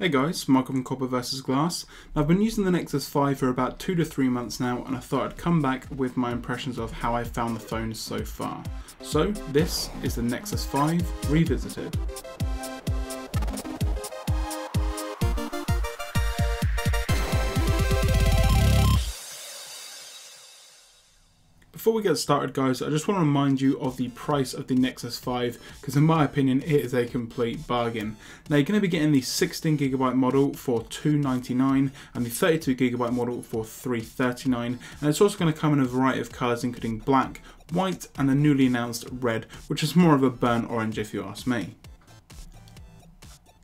Hey guys, Michael from Copper vs Glass. Now, I've been using the Nexus 5 for about 2 to 3 months now, and I thought I'd come back with my impressions of how I found the phone so far. So this is the Nexus 5 Revisited. Before we get started guys, I just want to remind you of the price of the Nexus 5 because in my opinion it is a complete bargain. Now you're going to be getting the 16GB model for $299 and the 32GB model for $339, and it's also going to come in a variety of colours including black, white and the newly announced red, which is more of a burnt orange if you ask me.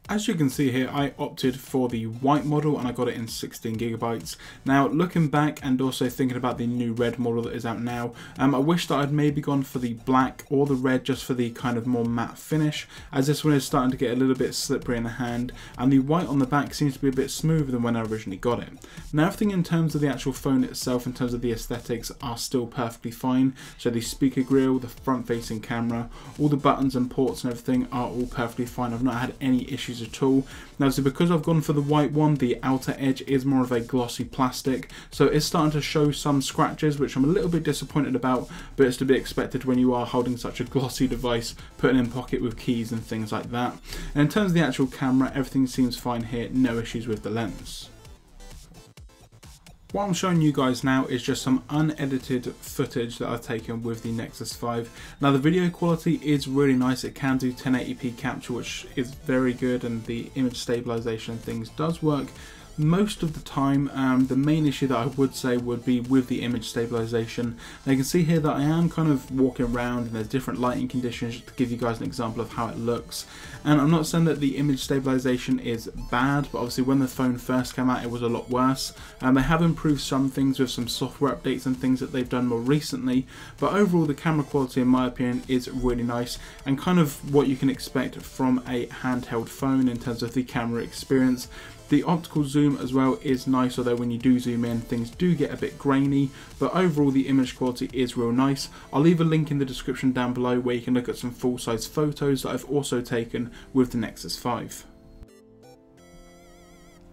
As you can see here, I opted for the white model and I got it in 16GB. Now looking back and also thinking about the new red model that is out now, I wish that I'd maybe gone for the black or the red just for the kind of more matte finish, as this one is starting to get a little bit slippery in the hand and the white on the back seems to be a bit smoother than when I originally got it. Now everything in terms of the actual phone itself, in terms of the aesthetics, are still perfectly fine. So the speaker grille, the front facing camera, all the buttons and ports and everything are all perfectly fine. I've not had any issues at all. Now so because I've gone for the white one, the outer edge is more of a glossy plastic, so it's starting to show some scratches, which I'm a little bit disappointed about, but it's to be expected when you are holding such a glossy device, put in pocket with keys and things like that. And in terms of the actual camera, everything seems fine here, no issues with the lens. What I'm showing you guys now is just some unedited footage that I've taken with the Nexus 5. Now the video quality is really nice, it can do 1080p capture, which is very good, and the image stabilization and things does work most of the time. The main issue that I would say would be with the image stabilization. Now you can see here that I am kind of walking around and there's different lighting conditions to give you guys an example of how it looks. And I'm not saying that the image stabilization is bad, but obviously when the phone first came out it was a lot worse. They have improved some things with some software updates and things that they've done more recently, but overall the camera quality in my opinion is really nice and kind of what you can expect from a handheld phone in terms of the camera experience. The optical zoom as well is nice, although when you do zoom in things do get a bit grainy, but overall the image quality is real nice. I'll leave a link in the description down below where you can look at some full-size photos that I've also taken with the Nexus 5.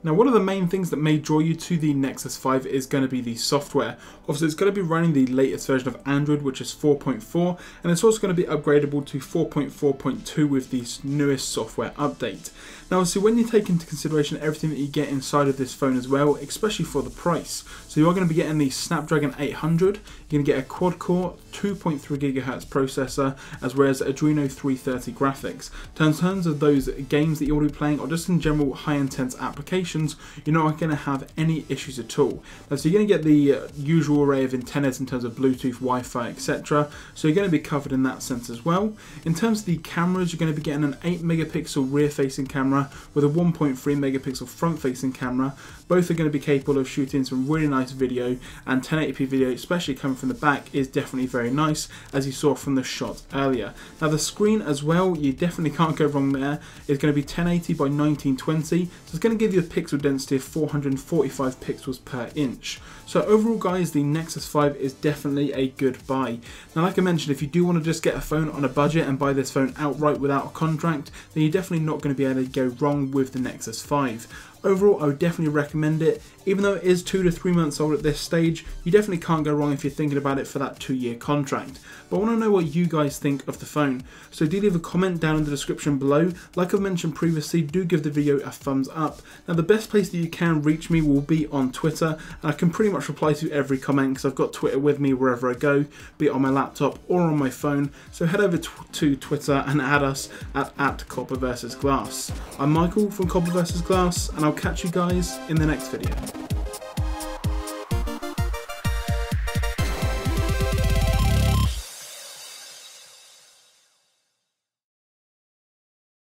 Now one of the main things that may draw you to the Nexus 5 is going to be the software. Obviously it's going to be running the latest version of Android, which is 4.4, and it's also going to be upgradable to 4.4.2 with the newest software update. Now obviously when you take into consideration everything that you get inside of this phone as well, especially for the price, so you are going to be getting the Snapdragon 800, you're going to get a quad-core 2.3 GHz processor, as well as Adreno 330 graphics. In terms of those games that you want to be playing, or just in general high-intense applications, you're not going to have any issues at all. Now, so you're going to get the usual array of antennas in terms of Bluetooth, Wi-Fi, etc. So you're going to be covered in that sense as well. In terms of the cameras, you're going to be getting an 8 megapixel rear-facing camera with a 1.3 megapixel front-facing camera. Both are going to be capable of shooting some really nice video, and 1080p video, especially coming from the back, is definitely very nice, as you saw from the shot earlier. Now the screen as well, you definitely can't go wrong there. It's going to be 1080 by 1920, so it's going to give you a pixel density of 445 pixels per inch. So overall guys, the Nexus 5 is definitely a good buy. Now like I mentioned, if you do want to just get a phone on a budget and buy this phone outright without a contract, then you're definitely not going to be able to go wrong with the Nexus 5. Overall, I would definitely recommend it. Even though it is 2 to 3 months old at this stage, you definitely can't go wrong if you're thinking about it for that 2-year contract. But I want to know what you guys think of the phone, so do leave a comment down in the description below. Like I've mentioned previously, do give the video a thumbs up. Now the best place that you can reach me will be on Twitter, and I can pretty much reply to every comment because I've got Twitter with me wherever I go, be it on my laptop or on my phone. So head over to Twitter and add us at Copper vs Glass. I'm Michael from Copper vs Glass, and I'll catch you guys in the next video.